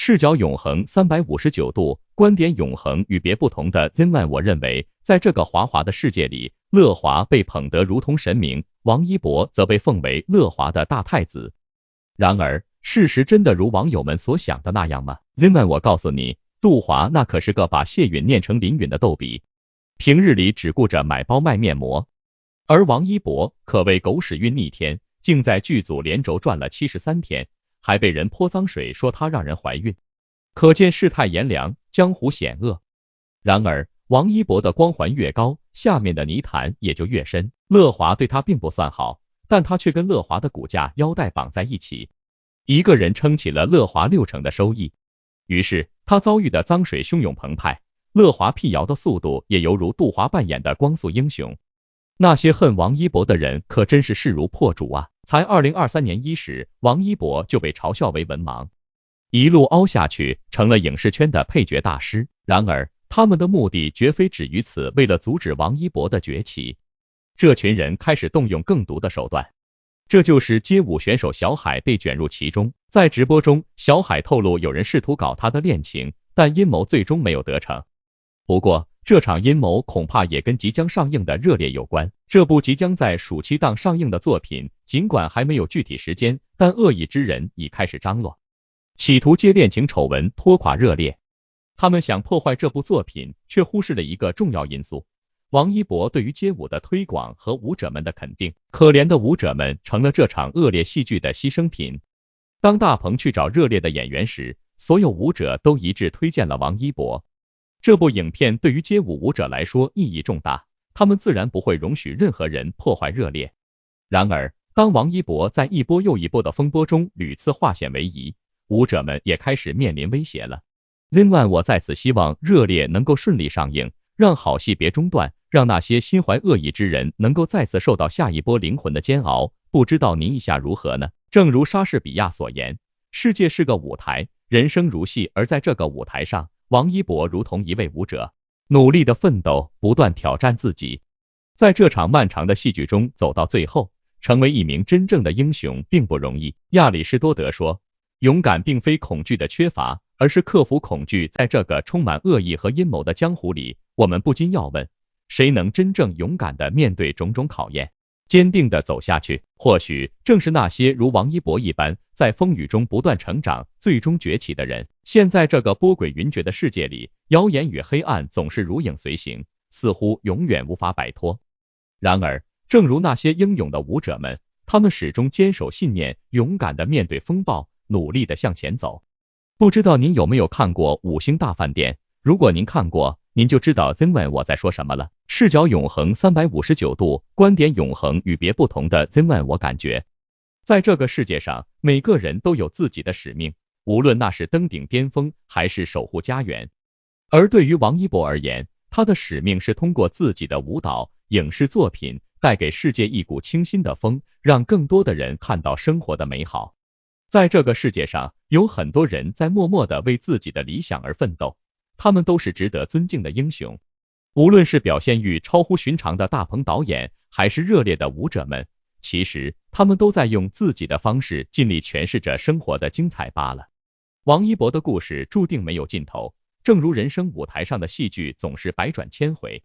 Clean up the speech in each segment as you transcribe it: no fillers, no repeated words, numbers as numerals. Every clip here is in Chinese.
视角永恒359度，观点永恒与别不同的 Zenman， 我认为，在这个华华的世界里，乐华被捧得如同神明，王一博则被奉为乐华的大太子。然而，事实真的如网友们所想的那样吗 ？Zenman， 我告诉你，杜华那可是个把谢允念成林允的逗比，平日里只顾着买包卖面膜，而王一博可谓狗屎运逆天，竟在剧组连轴转了73天。还被人泼脏水说他让人怀孕，可见世态炎凉，江湖险恶。然而，王一博的光环越高，下面的泥潭也就越深。乐华对他并不算好，但他却跟乐华的股价腰带绑在一起，一个人撑起了乐华60%的收益。于是，他遭遇的脏水汹涌澎湃，乐华辟谣的速度也犹如杜华扮演的光速英雄。那些恨王一博的人可真是势如破竹啊！才2023年1时，王一博就被嘲笑为文盲，一路凹下去，成了影视圈的配角大师。然而，他们的目的绝非止于此，为了阻止王一博的崛起，这群人开始动用更毒的手段。这就是街舞选手小海被卷入其中。在直播中，小海透露有人试图搞他的恋情，但阴谋最终没有得逞。不过，这场阴谋恐怕也跟即将上映的《热烈》有关。这部即将在暑期档上映的作品，尽管还没有具体时间，但恶意之人已开始张罗，企图借恋情丑闻拖垮《热烈》。他们想破坏这部作品，却忽视了一个重要因素：王一博对于街舞的推广和舞者们的肯定。可怜的舞者们成了这场恶劣戏剧的牺牲品。当大鹏去找《热烈》的演员时，所有舞者都一致推荐了王一博。这部影片对于街舞舞者来说意义重大，他们自然不会容许任何人破坏《热烈》。然而，当王一博在一波又一波的风波中屡次化险为夷，舞者们也开始面临威胁了。Zenman， 我在此希望《热烈》能够顺利上映，让好戏别中断，让那些心怀恶意之人能够再次受到下一波灵魂的煎熬。不知道您意下如何呢？正如莎士比亚所言，世界是个舞台，人生如戏，而在这个舞台上，王一博如同一位舞者，努力的奋斗，不断挑战自己，在这场漫长的戏剧中走到最后，成为一名真正的英雄并不容易。亚里士多德说，勇敢并非恐惧的缺乏，而是克服恐惧。在这个充满恶意和阴谋的江湖里，我们不禁要问，谁能真正勇敢的面对种种考验，坚定的走下去？或许正是那些如王一博一般，在风雨中不断成长，最终崛起的人。现在这个波诡云谲的世界里，谣言与黑暗总是如影随形，似乎永远无法摆脱。然而，正如那些英勇的舞者们，他们始终坚守信念，勇敢的面对风暴，努力的向前走。不知道您有没有看过《五星大饭店》？如果您看过，您就知道 Zenman 我在说什么了。视角永恒359度，观点永恒与别不同的 Zenman， 我感觉，在这个世界上，每个人都有自己的使命，无论那是登顶巅峰，还是守护家园。而对于王一博而言，他的使命是通过自己的舞蹈、影视作品，带给世界一股清新的风，让更多的人看到生活的美好。在这个世界上，有很多人在默默的为自己的理想而奋斗，他们都是值得尊敬的英雄。无论是表现欲超乎寻常的大鹏导演，还是热烈的舞者们，其实他们都在用自己的方式尽力诠释着生活的精彩罢了。王一博的故事注定没有尽头，正如人生舞台上的戏剧总是百转千回。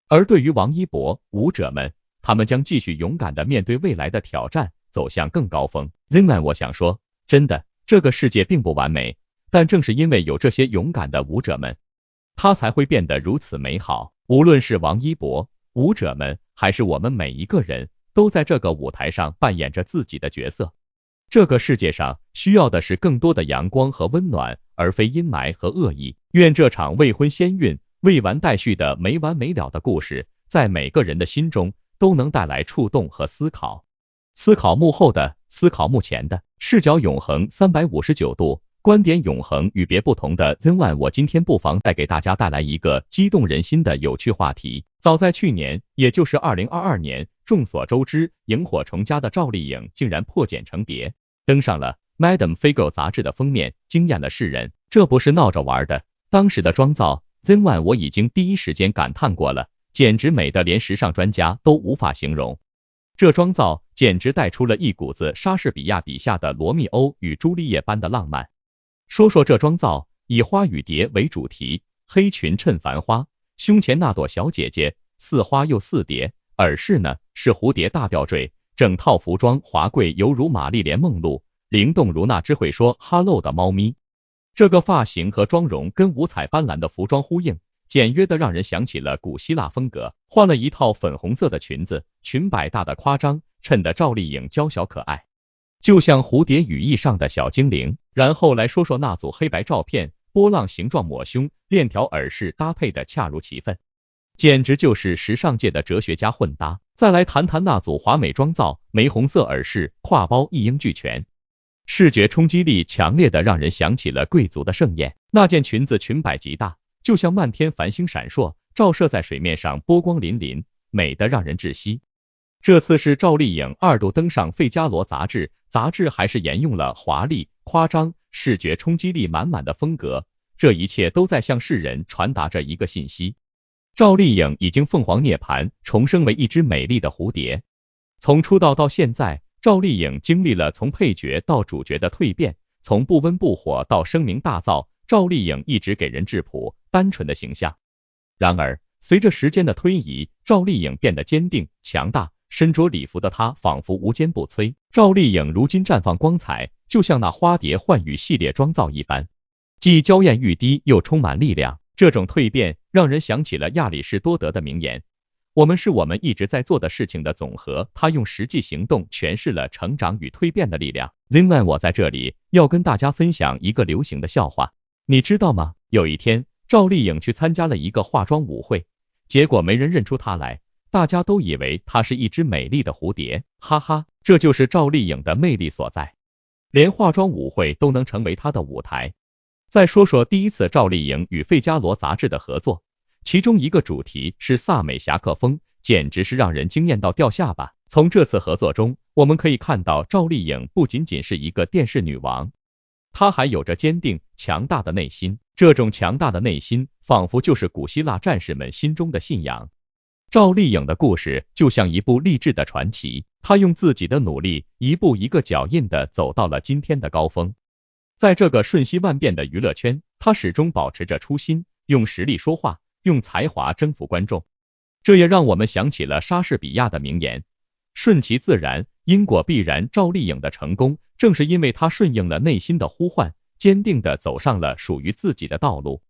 而对于王一博，舞者们，他们将继续勇敢地面对未来的挑战，走向更高峰。Zenman， 我想说，真的，这个世界并不完美，但正是因为有这些勇敢的舞者们，它才会变得如此美好。无论是王一博、舞者们，还是我们每一个人，都在这个舞台上扮演着自己的角色。这个世界上需要的是更多的阳光和温暖，而非阴霾和恶意。愿这场未婚先孕、未完待续的没完没了的故事，在每个人的心中都能带来触动和思考。思考幕后的，思考幕前的，视角永恒359度，观点永恒与别不同的 Zenman， 我今天不妨再给大家带来一个激动人心的有趣话题。早在去年，也就是2022年，众所周知，萤火虫家的赵丽颖竟然破茧成蝶，登上了 Madame Figaro 杂志的封面，惊艳了世人。这不是闹着玩的，当时的妆造 Zenman 我已经第一时间感叹过了，简直美的连时尚专家都无法形容。这妆造简直带出了一股子莎士比亚笔下的罗密欧与朱丽叶般的浪漫。说说这妆造，以花与蝶为主题，黑裙衬繁花，胸前那朵小姐姐，似花又似蝶，耳饰呢是蝴蝶大吊坠，整套服装华贵犹如玛丽莲梦露，灵动如那只会说 hello 的猫咪。这个发型和妆容跟五彩斑斓的服装呼应，简约的让人想起了古希腊风格。换了一套粉红色的裙子，裙摆大的夸张，衬得赵丽颖娇小可爱，就像蝴蝶羽翼上的小精灵。然后来说说那组黑白照片，波浪形状抹胸，链条耳饰搭配的恰如其分，简直就是时尚界的哲学家混搭。再来谈谈那组华美妆造，玫红色耳饰，挎包一应俱全，视觉冲击力强烈的让人想起了贵族的盛宴。那件裙子裙摆极大，就像漫天繁星闪烁，照射在水面上，波光粼粼，美得让人窒息。这次是赵丽颖2度登上《费加罗》杂志，杂志还是沿用了华丽、夸张、视觉冲击力满满的风格。这一切都在向世人传达着一个信息：赵丽颖已经凤凰涅槃，重生为一只美丽的蝴蝶。从出道到现在，赵丽颖经历了从配角到主角的蜕变，从不温不火到声名大噪，赵丽颖一直给人质朴、单纯的形象。然而，随着时间的推移，赵丽颖变得坚定、强大，身着礼服的她仿佛无坚不摧。赵丽颖如今绽放光彩，就像那花蝶幻羽系列妆造一般，既娇艳欲滴又充满力量。这种蜕变让人想起了亚里士多德的名言：我们是我们一直在做的事情的总和。他用实际行动诠释了成长与蜕变的力量。Zinman 我在这里要跟大家分享一个流行的笑话，你知道吗？有一天，赵丽颖去参加了一个化妆舞会，结果没人认出她来，大家都以为她是一只美丽的蝴蝶。哈哈，这就是赵丽颖的魅力所在，连化妆舞会都能成为她的舞台。再说说第一次赵丽颖与《费加罗》杂志的合作，其中一个主题是萨美侠客风，简直是让人惊艳到掉下巴。从这次合作中，我们可以看到赵丽颖不仅仅是一个电视女王，她还有着坚定、强大的内心。这种强大的内心，仿佛就是古希腊战士们心中的信仰。赵丽颖的故事就像一部励志的传奇，她用自己的努力，一步一个脚印的走到了今天的高峰。在这个瞬息万变的娱乐圈，她始终保持着初心，用实力说话，用才华征服观众。这也让我们想起了莎士比亚的名言：顺其自然，因果必然。赵丽颖的成功，正是因为她顺应了内心的呼唤，坚定地走上了属于自己的道路。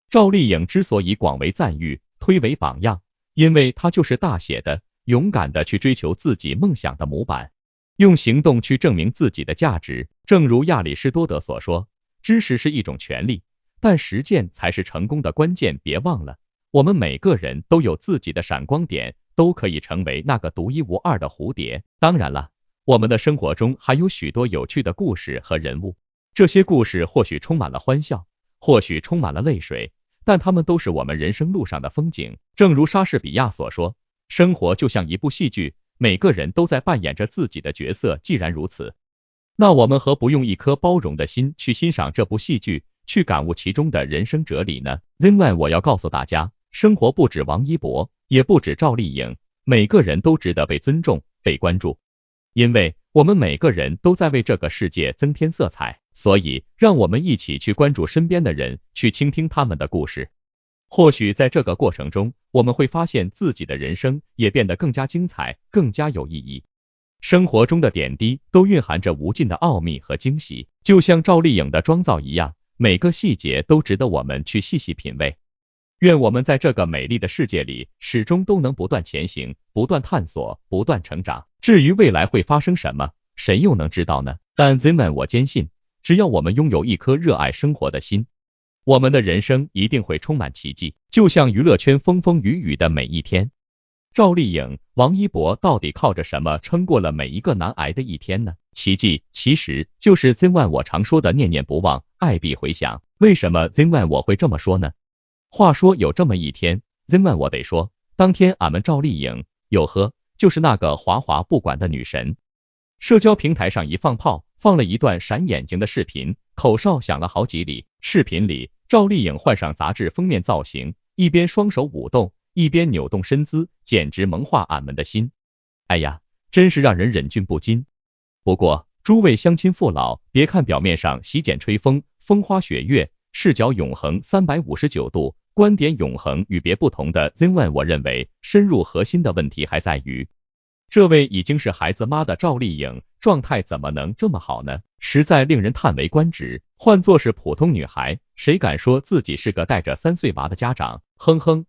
赵丽颖之所以广为赞誉，推为榜样，因为她就是大写的、勇敢的去追求自己梦想的模板，用行动去证明自己的价值。正如亚里士多德所说，知识是一种权利，但实践才是成功的关键。别忘了，我们每个人都有自己的闪光点，都可以成为那个独一无二的蝴蝶。当然了，我们的生活中还有许多有趣的故事和人物，这些故事或许充满了欢笑，或许充满了泪水，但它们都是我们人生路上的风景。正如莎士比亚所说，生活就像一部戏剧，每个人都在扮演着自己的角色。既然如此，那我们何不用一颗包容的心去欣赏这部戏剧，去感悟其中的人生哲理呢？另外，我要告诉大家，生活不止王一博，也不止赵丽颖，每个人都值得被尊重、被关注，因为我们每个人都在为这个世界增添色彩。所以，让我们一起去关注身边的人，去倾听他们的故事。或许在这个过程中，我们会发现自己的人生也变得更加精彩，更加有意义。生活中的点滴都蕴含着无尽的奥秘和惊喜，就像赵丽颖的妆造一样，每个细节都值得我们去细细品味。愿我们在这个美丽的世界里，始终都能不断前行，不断探索，不断成长。至于未来会发生什么，谁又能知道呢？但 Zinman 我坚信，只要我们拥有一颗热爱生活的心，我们的人生一定会充满奇迹，就像娱乐圈风风雨雨的每一天。赵丽颖、王一博到底靠着什么撑过了每一个难挨的一天呢？奇迹其实就是 Zinman 我常说的念念不忘，爱必回响。为什么 Zinman 我会这么说呢？话说有这么一天， Zinman 我得说，当天俺们赵丽颖哟呵，就是那个滑滑不管的女神。社交平台上一放炮，放了一段闪眼睛的视频，口哨响了好几里。视频里，赵丽颖换上杂志封面造型，一边双手舞动，一边扭动身姿，简直萌化俺们的心。哎呀，真是让人忍俊不禁。不过，诸位乡亲父老，别看表面上洗剪吹风风花雪月，视角永恒359度，观点永恒与别不同的 Zen， 我认为深入核心的问题还在于，这位已经是孩子妈的赵丽颖状态怎么能这么好呢？实在令人叹为观止。换作是普通女孩，谁敢说自己是个带着3岁娃的家长？哼哼。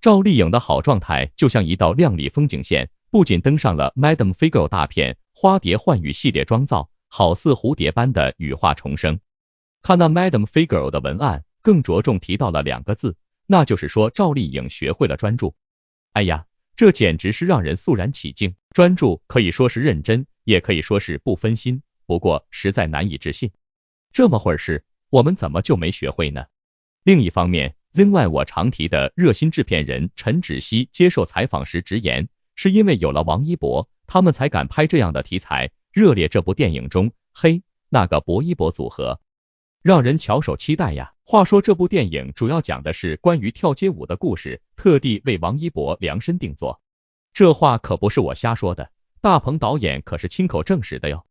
赵丽颖的好状态就像一道亮丽风景线，不仅登上了 Madame Figaro 大片花蝶幻语系列妆造，好似蝴蝶般的羽化重生。看那 Madame Figaro 的文案，更着重提到了2个字，那就是说赵丽颖学会了专注。哎呀，这简直是让人肃然起敬。专注可以说是认真，也可以说是不分心，不过实在难以置信，这么会儿事，我们怎么就没学会呢？另一方面，Zen， 我常提的热心制片人陈芷希接受采访时直言，是因为有了王一博，他们才敢拍这样的题材。热烈这部电影中，嘿，那个博一博组合，让人翘首期待呀。话说这部电影主要讲的是关于跳街舞的故事，特地为王一博量身定做。这话可不是我瞎说的，大鹏导演可是亲口证实的哟。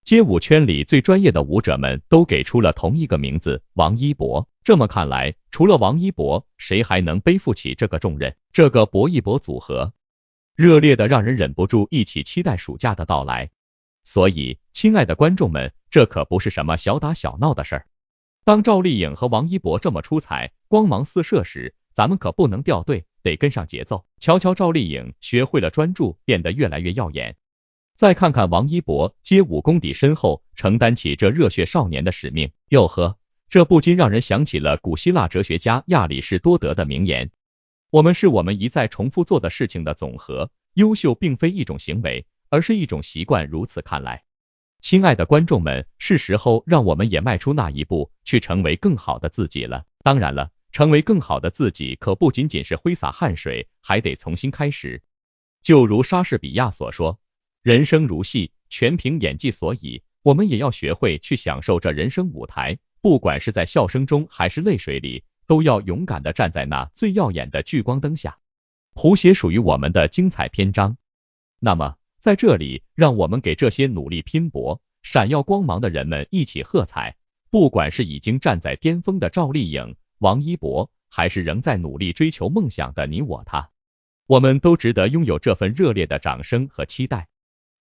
街舞圈里最专业的舞者们都给出了同一个名字，王一博。这么看来，除了王一博，谁还能背负起这个重任？这个博一博组合，热烈的让人忍不住一起期待暑假的到来。所以，亲爱的观众们，这可不是什么小打小闹的事儿。当赵丽颖和王一博这么出彩，光芒四射时，咱们可不能掉队，得跟上节奏。瞧瞧赵丽颖学会了专注，变得越来越耀眼。再看看王一博，街舞功底深厚，承担起这热血少年的使命。哟呵，这不禁让人想起了古希腊哲学家亚里士多德的名言：我们是我们一再重复做的事情的总和，优秀并非一种行为，而是一种习惯。如此看来，亲爱的观众们，是时候让我们也迈出那一步，去成为更好的自己了。当然了，成为更好的自己可不仅仅是挥洒汗水，还得重新开始。就如莎士比亚所说，人生如戏，全凭演技，所以我们也要学会去享受这人生舞台，不管是在笑声中还是泪水里，都要勇敢地站在那最耀眼的聚光灯下，谱写属于我们的精彩篇章。那么在这里，让我们给这些努力拼搏、闪耀光芒的人们一起喝彩，不管是已经站在巅峰的赵丽颖、王一博，还是仍在努力追求梦想的你我他，我们都值得拥有这份热烈的掌声和期待。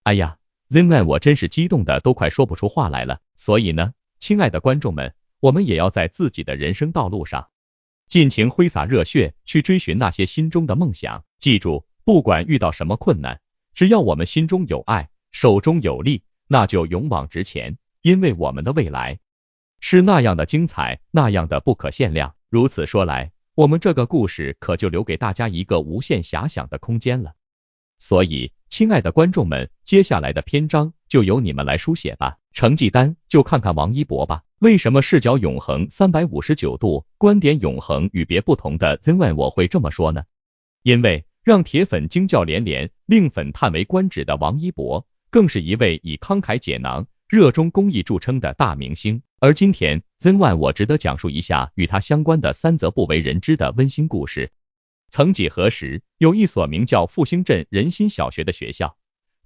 哎呀 ，Zen， 我真是激动的都快说不出话来了。所以呢，亲爱的观众们，我们也要在自己的人生道路上尽情挥洒热血，去追寻那些心中的梦想。记住，不管遇到什么困难，只要我们心中有爱，手中有力，那就勇往直前，因为我们的未来是那样的精彩，那样的不可限量。如此说来，我们这个故事可就留给大家一个无限遐想的空间了。所以，亲爱的观众们，接下来的篇章就由你们来书写吧。成绩单就看看王一博吧。为什么视角永恒359度，观点永恒与别不同的 Zen， 我会这么说呢？因为让铁粉惊叫连连，令粉叹为观止的王一博，更是一位以慷慨解囊、热衷公益著称的大明星。而今天 Zen， 我值得讲述一下与他相关的3则不为人知的温馨故事。曾几何时，有一所名叫复兴镇仁心小学的学校，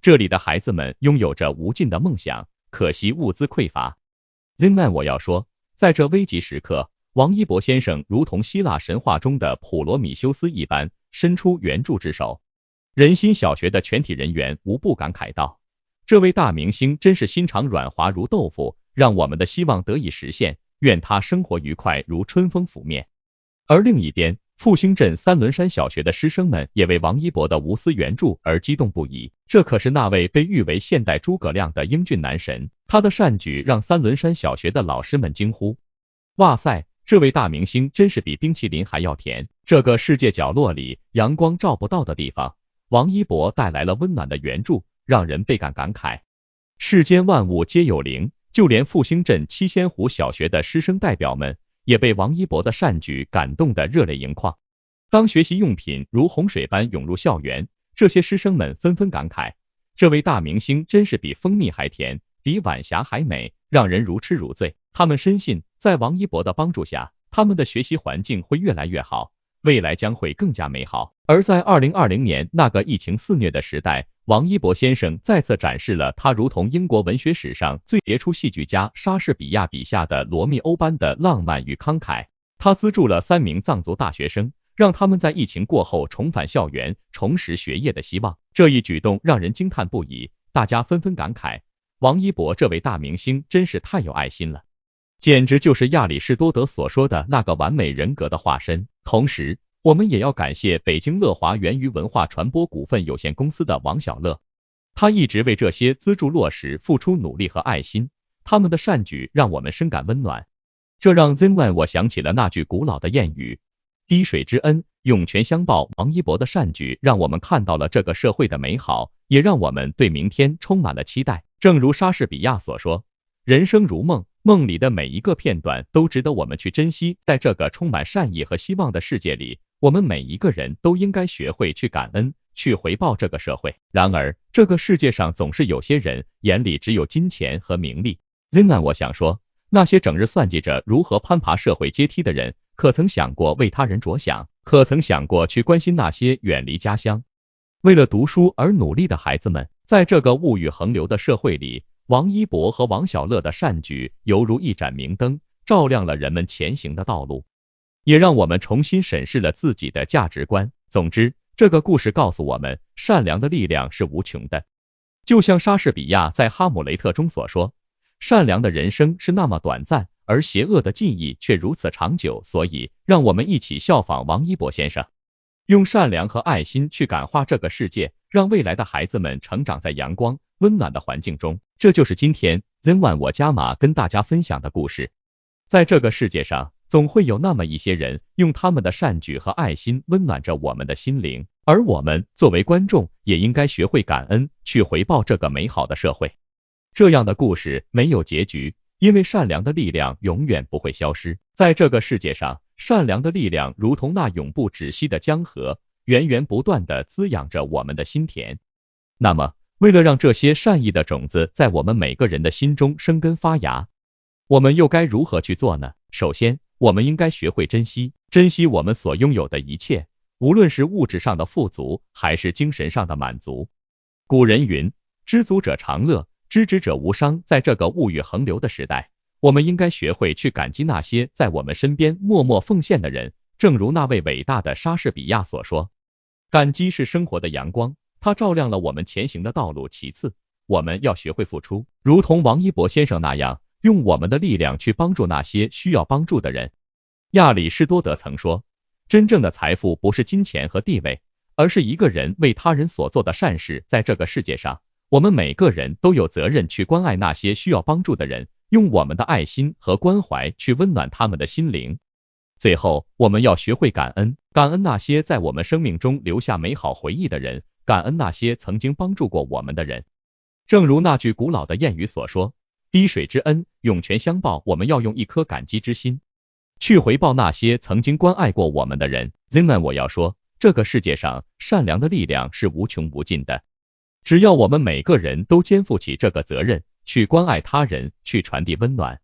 这里的孩子们拥有着无尽的梦想，可惜物资匮乏。Zen， 我要说，在这危急时刻，王一博先生如同希腊神话中的普罗米修斯一般，伸出援助之手。仁心小学的全体人员无不感慨道：这位大明星真是心肠软滑如豆腐，让我们的希望得以实现，愿他生活愉快如春风拂面。而另一边，复兴镇三轮山小学的师生们也为王一博的无私援助而激动不已。这可是那位被誉为现代诸葛亮的英俊男神，他的善举让三轮山小学的老师们惊呼：哇塞，这位大明星真是比冰淇淋还要甜。这个世界角落里阳光照不到的地方，王一博带来了温暖的援助，让人倍感感慨。世间万物皆有灵，就连复兴镇七仙湖小学的师生代表们也被王一博的善举感动得热泪盈眶。当学习用品如洪水般涌入校园，这些师生们纷纷感慨，这位大明星真是比蜂蜜还甜，比晚霞还美，让人如痴如醉。他们深信，在王一博的帮助下，他们的学习环境会越来越好，未来将会更加美好。而在2020年那个疫情肆虐的时代，王一博先生再次展示了他如同英国文学史上最杰出戏剧家莎士比亚笔下的罗密欧般的浪漫与慷慨。他资助了3名藏族大学生，让他们在疫情过后重返校园，重拾学业的希望。这一举动让人惊叹不已，大家纷纷感慨，王一博这位大明星真是太有爱心了，简直就是亚里士多德所说的那个完美人格的化身。同时，我们也要感谢北京乐华源于文化传播股份有限公司的王小乐，他一直为这些资助落实付出努力和爱心，他们的善举让我们深感温暖。这让 Zenwan 我想起了那句古老的谚语，滴水之恩，涌泉相报。王一博的善举让我们看到了这个社会的美好，也让我们对明天充满了期待。正如莎士比亚所说，人生如梦，梦里的每一个片段都值得我们去珍惜。在这个充满善意和希望的世界里，我们每一个人都应该学会去感恩，去回报这个社会。然而，这个世界上总是有些人眼里只有金钱和名利。Zenwan 我想说，那些整日算计着如何攀爬社会阶梯的人，可曾想过为他人着想？可曾想过去关心那些远离家乡，为了读书而努力的孩子们？在这个物欲横流的社会里，王一博和王小乐的善举犹如一盏明灯，照亮了人们前行的道路，也让我们重新审视了自己的价值观。总之，这个故事告诉我们，善良的力量是无穷的。就像莎士比亚在《哈姆雷特》中所说，善良的人生是那么短暂，而邪恶的记忆却如此长久。所以，让我们一起效仿王一博先生，用善良和爱心去感化这个世界，让未来的孩子们成长在阳光温暖的环境中。这就是今天 Zenwan 我加码跟大家分享的故事。在这个世界上，总会有那么一些人，用他们的善举和爱心温暖着我们的心灵，而我们作为观众，也应该学会感恩，去回报这个美好的社会。这样的故事没有结局，因为善良的力量永远不会消失。在这个世界上，善良的力量如同那永不止息的江河，源源不断地滋养着我们的心田。那么，为了让这些善意的种子在我们每个人的心中生根发芽，我们又该如何去做呢？首先，我们应该学会珍惜我们所拥有的一切，无论是物质上的富足，还是精神上的满足。古人云，知足者常乐，知止者无伤。在这个物欲横流的时代，我们应该学会去感激那些在我们身边默默奉献的人。正如那位伟大的莎士比亚所说，感激是生活的阳光，它照亮了我们前行的道路。其次，我们要学会付出，如同王一博先生那样，用我们的力量去帮助那些需要帮助的人。亚里士多德曾说，真正的财富不是金钱和地位，而是一个人为他人所做的善事。在这个世界上，我们每个人都有责任去关爱那些需要帮助的人，用我们的爱心和关怀去温暖他们的心灵。最后，我们要学会感恩，感恩那些在我们生命中留下美好回忆的人，感恩那些曾经帮助过我们的人。正如那句古老的谚语所说，滴水之恩，涌泉相报。我们要用一颗感激之心，去回报那些曾经关爱过我们的人。Zenwan 我要说，这个世界上善良的力量是无穷无尽的，只要我们每个人都肩负起这个责任，去关爱他人，去传递温暖，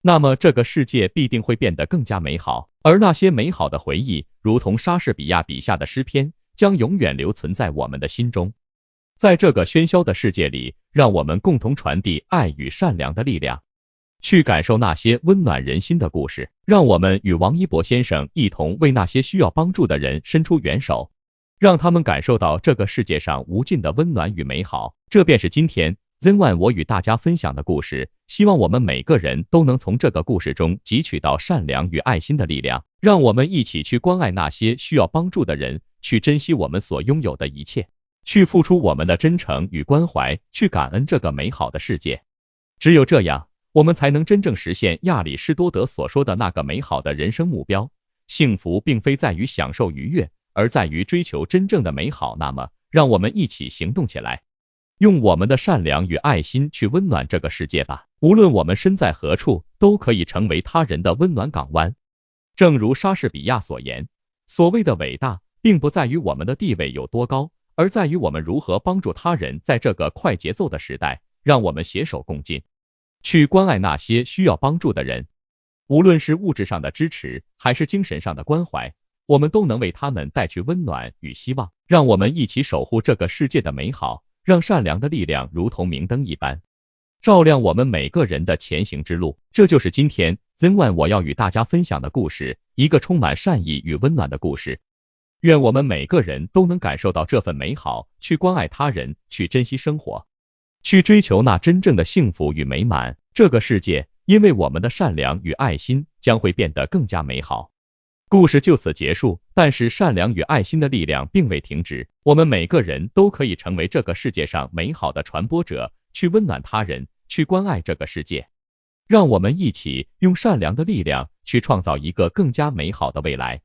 那么这个世界必定会变得更加美好。而那些美好的回忆，如同莎士比亚笔下的诗篇，将永远留存在我们的心中。在这个喧嚣的世界里，让我们共同传递爱与善良的力量，去感受那些温暖人心的故事。让我们与王一博先生一同为那些需要帮助的人伸出援手，让他们感受到这个世界上无尽的温暖与美好。这便是今天 Zenwan 我与大家分享的故事，希望我们每个人都能从这个故事中汲取到善良与爱心的力量，让我们一起去关爱那些需要帮助的人，去珍惜我们所拥有的一切，去付出我们的真诚与关怀，去感恩这个美好的世界。只有这样，我们才能真正实现亚里士多德所说的那个美好的人生目标。幸福并非在于享受愉悦，而在于追求真正的美好。那么，让我们一起行动起来，用我们的善良与爱心去温暖这个世界吧。无论我们身在何处，都可以成为他人的温暖港湾。正如莎士比亚所言，所谓的伟大，并不在于我们的地位有多高，而在于我们如何帮助他人。在这个快节奏的时代，让我们携手共进，去关爱那些需要帮助的人。无论是物质上的支持，还是精神上的关怀，我们都能为他们带去温暖与希望。让我们一起守护这个世界的美好，让善良的力量如同明灯一般，照亮我们每个人的前行之路。这就是今天 Zen One 我要与大家分享的故事，一个充满善意与温暖的故事。愿我们每个人都能感受到这份美好，去关爱他人，去珍惜生活，去追求那真正的幸福与美满。这个世界因为我们的善良与爱心将会变得更加美好。故事就此结束，但是善良与爱心的力量并未停止，我们每个人都可以成为这个世界上美好的传播者，去温暖他人，去关爱这个世界。让我们一起用善良的力量去创造一个更加美好的未来。